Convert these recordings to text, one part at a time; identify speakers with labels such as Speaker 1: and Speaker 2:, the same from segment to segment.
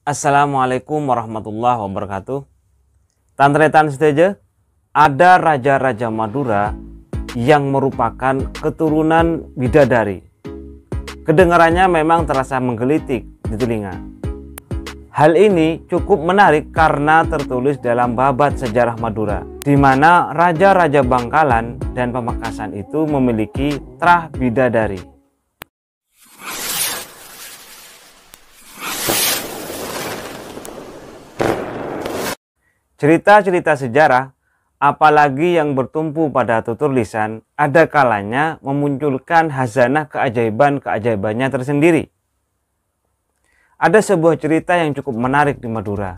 Speaker 1: Assalamualaikum warahmatullahi wabarakatuh. Tantretan sedaja, ada raja-raja Madura yang merupakan keturunan bidadari. Kedengarannya memang terasa menggelitik di telinga. Hal ini cukup menarik karena tertulis dalam babat sejarah Madura, di mana raja-raja Bangkalan dan Pamekasan itu memiliki trah bidadari. Cerita-cerita sejarah, apalagi yang bertumpu pada tutur lisan, ada kalanya memunculkan khazanah keajaiban-keajaibannya tersendiri. Ada sebuah cerita yang cukup menarik di Madura,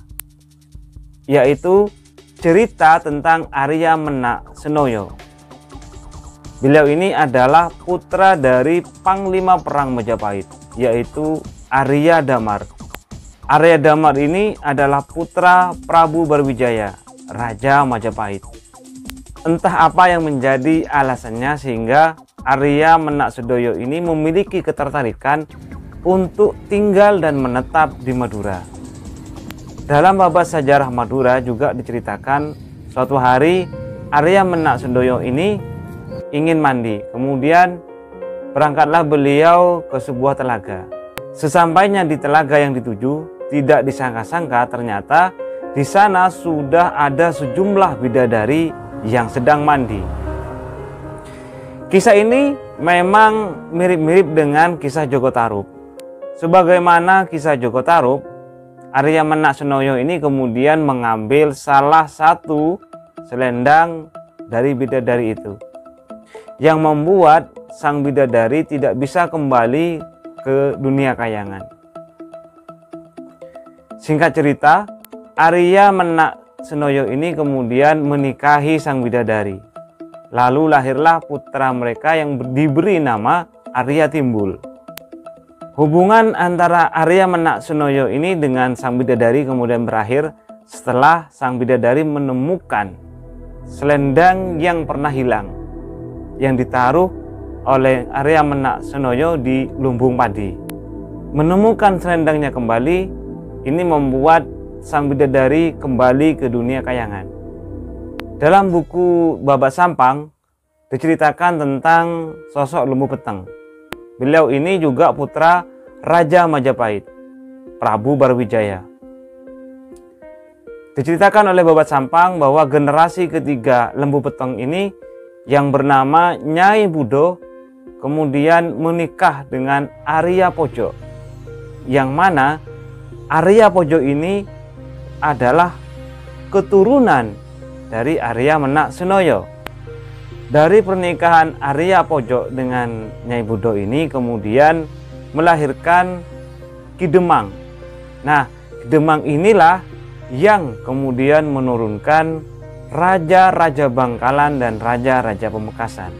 Speaker 1: yaitu cerita tentang Arya Menak Senoyo. Beliau ini adalah putra dari Panglima Perang Majapahit, yaitu Arya Damar. Arya Damar ini adalah putra Prabu Barwijaya, Raja Majapahit. Entah apa yang menjadi alasannya sehingga Arya Menak Senoyo ini memiliki ketertarikan untuk tinggal dan menetap di Madura. Dalam babat sejarah Madura juga diceritakan suatu hari Arya Menak Senoyo ini ingin mandi. Kemudian berangkatlah beliau ke sebuah telaga. Sesampainya di telaga yang dituju, tidak disangka-sangka ternyata di sana sudah ada sejumlah bidadari yang sedang mandi. Kisah ini memang mirip-mirip dengan kisah Joko Tarub. Sebagaimana kisah Joko Tarub, Arya Menak Senoyo ini kemudian mengambil salah satu selendang dari bidadari itu, yang membuat sang bidadari tidak bisa kembali ke dunia kayangan. Singkat cerita, Arya Menak Senoyo ini kemudian menikahi sang bidadari. Lalu lahirlah putra mereka yang diberi nama Arya Timbul. Hubungan antara Arya Menak Senoyo ini dengan sang bidadari kemudian berakhir setelah sang bidadari menemukan selendang yang pernah hilang, yang ditaruh oleh Arya Menak Senoyo di lumbung padi. Menemukan selendangnya kembali, ini membuat sang bidadari kembali ke dunia kayangan. Dalam buku Babat Sampang diceritakan tentang sosok Lembu Peteng. Beliau ini juga putra Raja Majapahit, Prabu Barwijaya. Diceritakan oleh Babat Sampang bahwa generasi ketiga Lembu Peteng ini yang bernama Nyai Budo kemudian menikah dengan Arya Pojo, yang mana Arya Pojo ini adalah keturunan dari Arya Menak Senoyo. Dari pernikahan Arya Pojo dengan Nyai Budo ini kemudian melahirkan Ki Demang. Nah, Ki Demang inilah yang kemudian menurunkan raja-raja Bangkalan dan raja-raja Pamekasan.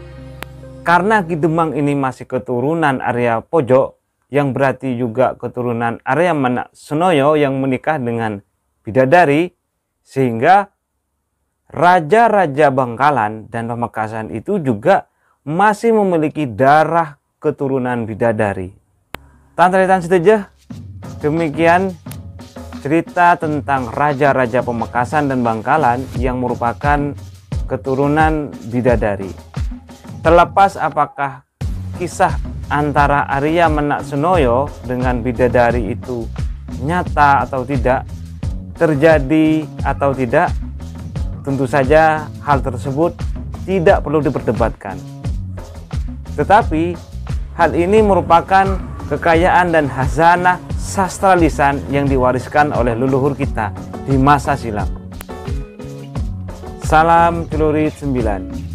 Speaker 1: Karena Ki Demang ini masih keturunan Arya Pojo, yang berarti juga keturunan Arya Menak Senoyo yang menikah dengan bidadari, sehingga raja-raja Bangkalan dan Pamekasan itu juga masih memiliki darah keturunan bidadari. Tantretan sedaja, demikian cerita tentang raja-raja Pamekasan dan Bangkalan yang merupakan keturunan bidadari. Terlepas apakah kisah antara Arya Menak Senoyo dengan bidadari itu nyata atau tidak, terjadi atau tidak, tentu saja hal tersebut tidak perlu diperdebatkan. Tetapi hal ini merupakan kekayaan dan khazanah sastra lisan yang diwariskan oleh leluhur kita di masa silam. Salam Celurit 9.